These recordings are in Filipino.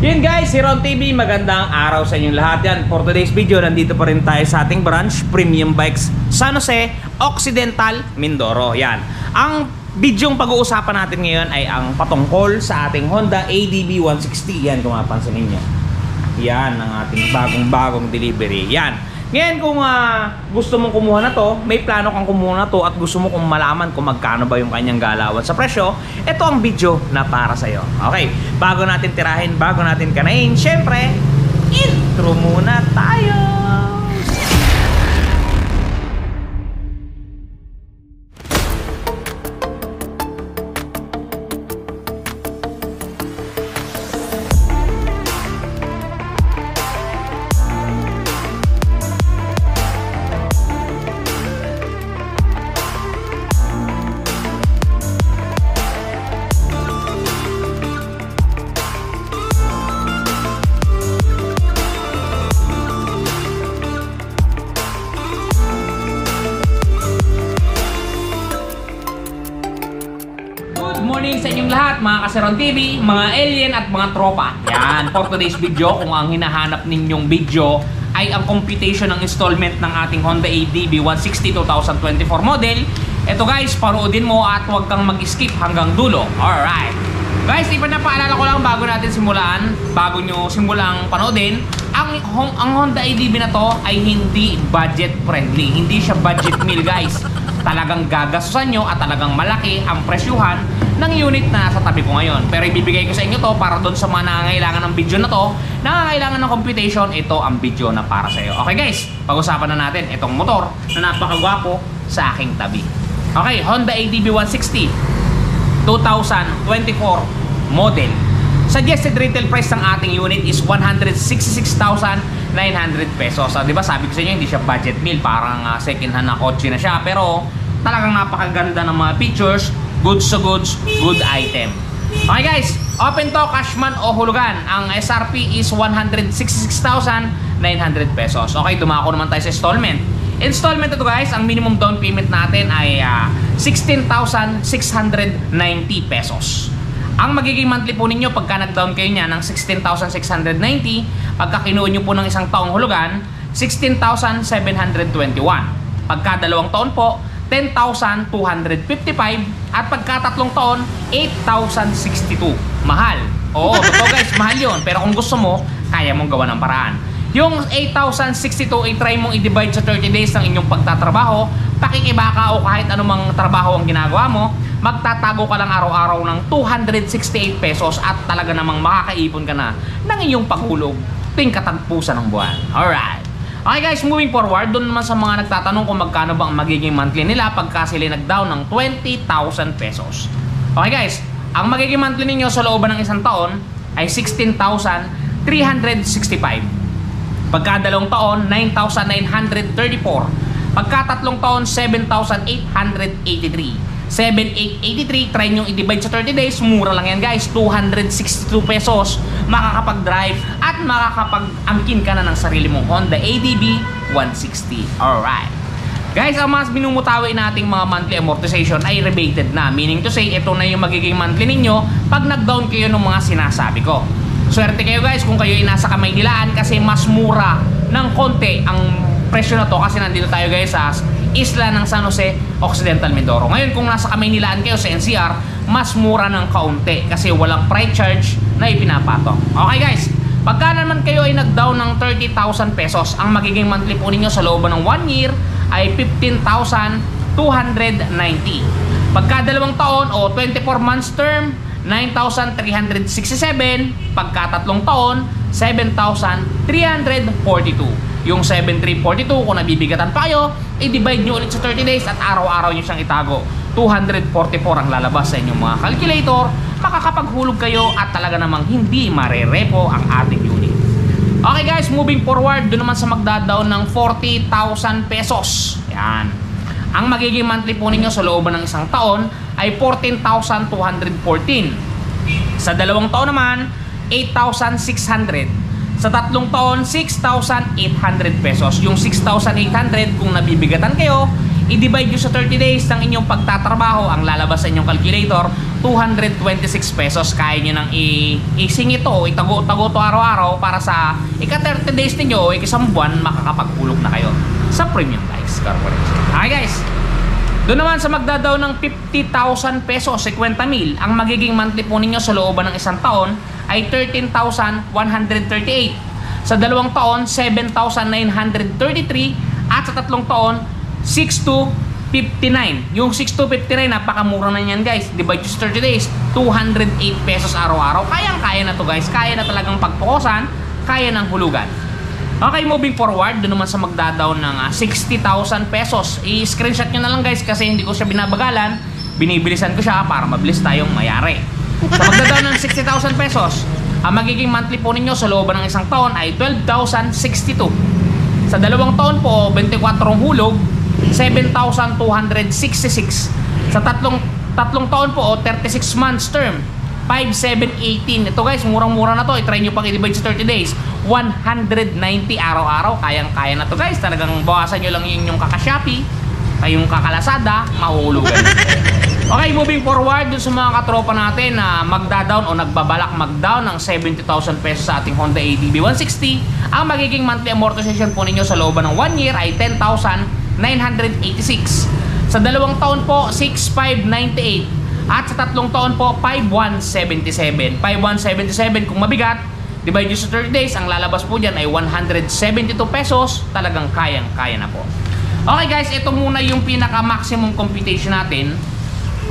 Yun guys, si Ron TV, magandang araw sa inyong lahat yan. For today's video, nandito pa rin tayo sa ating branch, Premium Bikes, San Jose, Occidental, Mindoro. Yan. Ang bidyong pag-uusapan natin ngayon ay ang patungkol sa ating Honda ADB 160. Yan, kung mapansin ninyo. Yan, ang ating bagong-bagong delivery. Yan. Ngayon, kung gusto mong kumuha na to, may plano kang kumuha na to at gusto mo kung malaman kung magkano ba yung kanyang galawan sa presyo, ito ang video na para sa'yo. Okay, bago natin tirahin, bago natin kanain, syempre, intro muna tayo! Morning sa inyong lahat, mga Kaseron TV, mga alien at mga tropa. Yan, for today's video, kung ang hinahanap ninyong video ay ang computation ng installment ng ating Honda ADB 160 2024 model, ito guys, paroodin mo at huwag kang mag-skip hanggang dulo. Alright. Guys, ipinapaalala ko lang bago natin simulan, bago nyo simulang panoodin, ang Honda ADB na to ay hindi budget friendly. Hindi siya budget meal guys. Talagang gagastusan nyo at talagang malaki ang presyuhan ng unit na nasa tabi ko ngayon. Pero ibibigay ko sa inyo to para doon sa mga nangangailangan ng video na to, nangangailangan ng computation, ito ang video na para sa iyo. Okay guys, pag-usapan na natin itong motor na napakagwapo sa aking tabi. Okay, Honda ADB 160 2024 model. Suggested retail price ng ating unit is 166,900 pesos. Diba sabi ko sa inyo, hindi siya budget meal, parang second hand na kotse na siya. Pero talagang napakaganda ng mga features, goods to goods, good item. Okay guys, open to, cashman o hulugan. Ang SRP is 166,900 pesos. Okay, dumako naman tayo sa installment. Installment ito guys, ang minimum down payment natin ay 16,690 pesos. Ang magiging monthly po ninyo pagka nag-down kayo niya ng 16,690, pagka kinuha nyo po ng isang taong hulugan, 16,721. Pagka dalawang taon po, 10,255. At pagka tatlong taon, 8,062. Mahal. Oo, totoo guys, mahal yun. Pero kung gusto mo, kaya mong gawa ng paraan. Yung 8,062 ay try mong i-divide sa 30 days ng inyong pagtatrabaho, pakikibaka o kahit anumang trabaho ang ginagawa mo, magtatago ka lang araw-araw ng 268 pesos at talaga namang makakaipon ka na ng iyong paghulog ting katagpusan ng buwan. Alright. Okay guys, moving forward, doon naman sa mga nagtatanong kung magkano ba ang magiging monthly nila pagka sila nag-down ng 20,000 pesos. Okay guys, ang magiging monthly ninyo sa looban ng isang taon ay 16,365. Pagka dalawang taon, 9,934. Pagka tatlong taon, 7,883. 7,883, try nyo i-divide sa 30 days, mura lang yan guys, 262 pesos, makakapag-drive at makakapag-angkin ka na ng sarili mong Honda ADB 160. Alright. Guys, ang mas minumutawi nating mga monthly amortization ay rebated na, meaning to say, ito na yung magiging monthly ninyo pag nag-down kayo ng mga sinasabi ko. Swerte kayo guys kung kayo ay nasa Kamaynilaan kasi mas mura ng konti ang presyo na to kasi nandito tayo guys sa isla ng San Jose, Occidental, Mindoro. Ngayon kung nasa Kamaynilaan kayo sa NCR, mas mura ng kaunti kasi walang freight charge na ipinapatong. Okay guys, pagka naman kayo ay nag-down ng 30,000 pesos, ang magiging monthly po ninyo sa loob ng 1 year ay 15,290. Pagka dalawang taon o 24 months term, 9,367. Pagka tatlong taon, 7,342. Yung 7,342, kung nabibigatan pa kayo, i-divide nyo ulit sa 30 days at araw-araw nyo siyang itago. 244 ang lalabas sa inyong mga calculator. Makakapaghulog kayo at talaga namang hindi marerepo ang ating unit. Okay guys, moving forward, doon naman sa magdadaon ng 40,000 pesos. Yan. Ang magiging monthly po ninyo sa looban ng isang taon ay 14,214. Sa dalawang taon naman, 8,600. Sa tatlong taon, 6,800 pesos. Yung 6,800 kung nabibigatan kayo, i-divide nyo sa 30 days ng inyong pagtatrabaho, ang lalabas sa inyong calculator, 226 pesos. Kaya nyo nang ising ito, itago-tago to araw-araw para sa ika-30 days ninyo o ika-isang buwan, makakapagpulog na kayo sa Premium Guys Corporation. Okay guys, doon naman sa magdadaw ng 50,000 pesos, 50,000, ang magiging monthly po ninyo sa looban ng isang taon ay 13,138. Sa 2 taon, 7,933. At sa 3 taon, 6,259. Yung 6,259, napakamura na yan guys. Divide to 30 days, 208 pesos araw-araw. Kayang-kaya na to guys. Kaya na talagang pagpukusan, kaya ng hulugan. Okay, moving forward, doon naman sa magdadaw ng 60,000 pesos. I-screenshot nyo na lang guys kasi hindi ko siya binabagalan. Binibilisan ko siya para mabilis tayong mayari. Sa magdadaw ng 60,000 pesos, ang magiging monthly po ninyo sa looban ng isang taon ay 12,062. Sa 2 taon po, 24 hulog, 7,266. Sa tatlong taon po, 36 months term, 5,718. Ito guys, murang-mura na to. I-try nyo pang i-divide sa 30 days. 190 araw-araw. Kayang-kaya na to guys. Talagang bawasan nyo lang yung kaka-Shopee, kayong kakalasada, mahuhulugan. Okay, moving forward dun sa mga katropa natin na magda-down o nagbabalak mag-down ng 70,000 pesos sa ating Honda ADB 160. Ang magiging monthly amortization po ninyo sa looban ng 1 year ay 10,986. Sa 2 taon po, 6,598. At sa 3 taon po, 5,177. 5,177 kung mabigat, divide nyo sa 30 days, ang lalabas po dyan ay 172 pesos. Talagang kayang-kaya na po. Okay guys, ito muna yung pinaka-maximum computation natin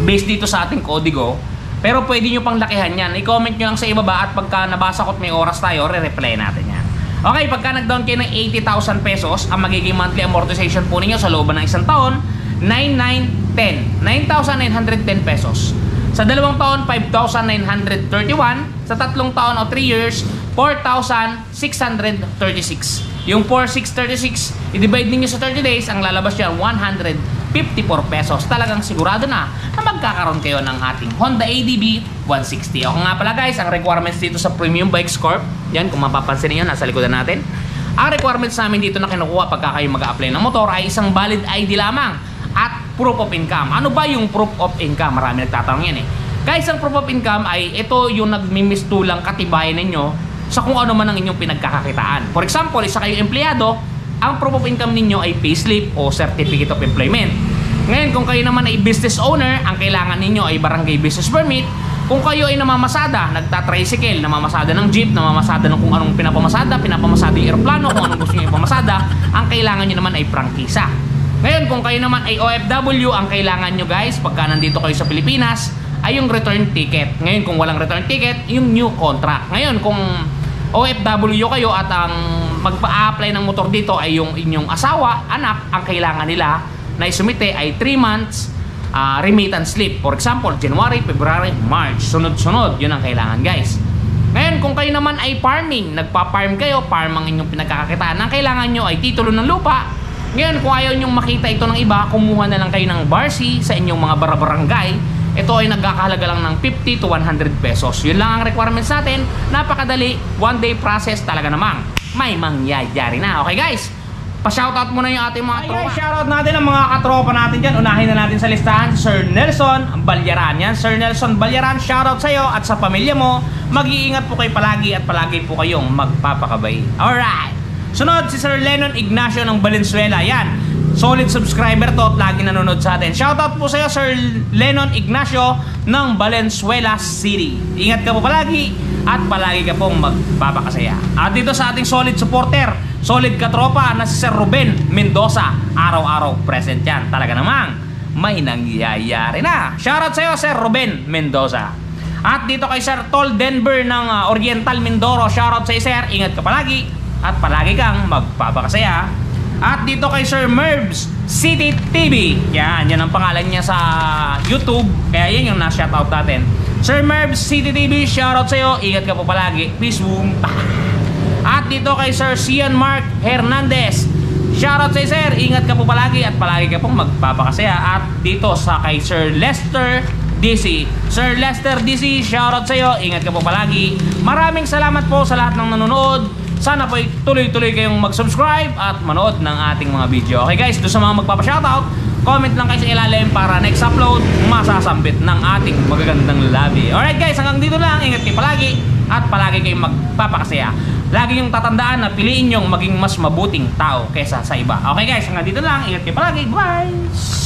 based dito sa ating kodigo. Pero pwede nyo pang lakihan yan. I-comment nyo lang sa ibaba at pagka nabasa ko at may oras tayo, re-reply natin yan. Okay, pagka nag-down kayo ng 80,000 pesos, ang magiging monthly amortization po ninyo sa looban ng isang taon, 9,910 pesos. Sa 2 taon, 5,931. Sa 3 taon o 3 years, 4,636. Yung 4,636, i-divide ninyo sa 30 days, ang lalabas yan, 154 pesos. Talagang sigurado na magkakaroon kayo ng ating Honda ADB 160. Ako nga pala guys, ang requirements dito sa Premium Bikes Corp, yan kung mapapansin niyo, nasa likodan natin. Ang requirements namin dito na kinukuha pagka kayo mag-a-apply ng motor ay isang valid ID lamang at proof of income. Ano ba yung proof of income? Marami nagtatanong yan eh. Guys, ang proof of income ay ito yung nagmimistulang katibayan ninyo sa kung ano man ang inyong pinagkakakitaan. For example, isa kayong empleyado, ang proof of income ninyo ay payslip o certificate of employment. Ngayon, kung kayo naman ay business owner, ang kailangan ninyo ay barangay business permit. Kung kayo ay namamasada, nagtatricycle, namamasada ng jeep, namamasada ng kung anong pinapamasada yung aeroplano, kung anong gusto nyo ipamasada, ang kailangan nyo naman ay prangkisa. Ngayon, kung kayo naman ay OFW, ang kailangan nyo guys, pagka nandito kayo sa Pilipinas, ay yung return ticket. Ngayon, kung walang return ticket, yung new contract. Ngayon, kung OFW kayo at ang magpa-apply ng motor dito ay yung inyong asawa, anak, ang kailangan nila na isumite ay 3 months remittance slip. For example, January, February, March. Sunod-sunod, yun ang kailangan guys. Ngayon, kung kayo naman ay farming, nagpa-farm kayo, farm ang inyong pinagkakakitaan, ang kailangan nyo ay titulo ng lupa. Ngayon, kung ayaw nyong makita ito ng iba, kumuha na lang kayo ng BARSI sa inyong mga barangay. Ito ay nagkakahalaga lang ng 50 to 100 pesos. Yun lang ang requirements natin. Napakadali, 1-day process talaga namang may mangyayari na. Okay guys, pa-shoutout muna yung ating mga tropa. Shoutout natin ang mga katropa natin dyan. Unahin na natin sa listahan, Sir Nelson Balyaran. Yan, Sir Nelson Balyaran, shoutout sa iyo at sa pamilya mo. Mag-iingat po kayo palagi at palagi po kayong magpapakabay. Alright, sunod si Sir Lennon Ignacio ng Valenzuela. Yan, solid subscriber to at lagi nanonood sa atin. Shoutout po sa iyo, Sir Lennon Ignacio ng Valenzuela City. Ingat ka po palagi at palagi ka pong magpapakasaya. At dito sa ating solid supporter, solid katropa na si Sir Ruben Mendoza, araw-araw present yan. Talaga namang may nangyayari na. Shoutout sa iyo, Sir Ruben Mendoza. At dito kay Sir Tol Denver ng Oriental Mindoro, shoutout sa iyo, Sir. Ingat ka palagi at palagi kang magpapakasaya. At dito kay Sir Mervs City TV, yan ang pangalan niya sa YouTube, kaya yan yung na-shoutout natin. Sir Mervs City TV, shoutout sa iyo, ingat ka po palagi, peace boom. At dito kay Sir Cian Mark Hernandez, shoutout sa iyo, sir, ingat ka po palagi at palagi ka pong magpapakasaya. At dito sa kay Sir Lester DC, Sir Lester DC, shoutout sa iyo, ingat ka po palagi. Maraming salamat po sa lahat ng nanonood sana po tuloy-tuloy kayong mag-subscribe at manood ng ating mga video. Okay guys, doon sa mga magpapa-shoutout, comment lang kayo sa ilalim para next upload masasambit ng ating magagandang labi. Alright guys, hanggang dito lang. Ingat kayo palagi at palagi kayong magpapakasaya. Lagi yung tatandaan na piliin yung maging mas mabuting tao kaysa sa iba. Okay guys, hanggang dito lang. Ingat kayo palagi. Bye!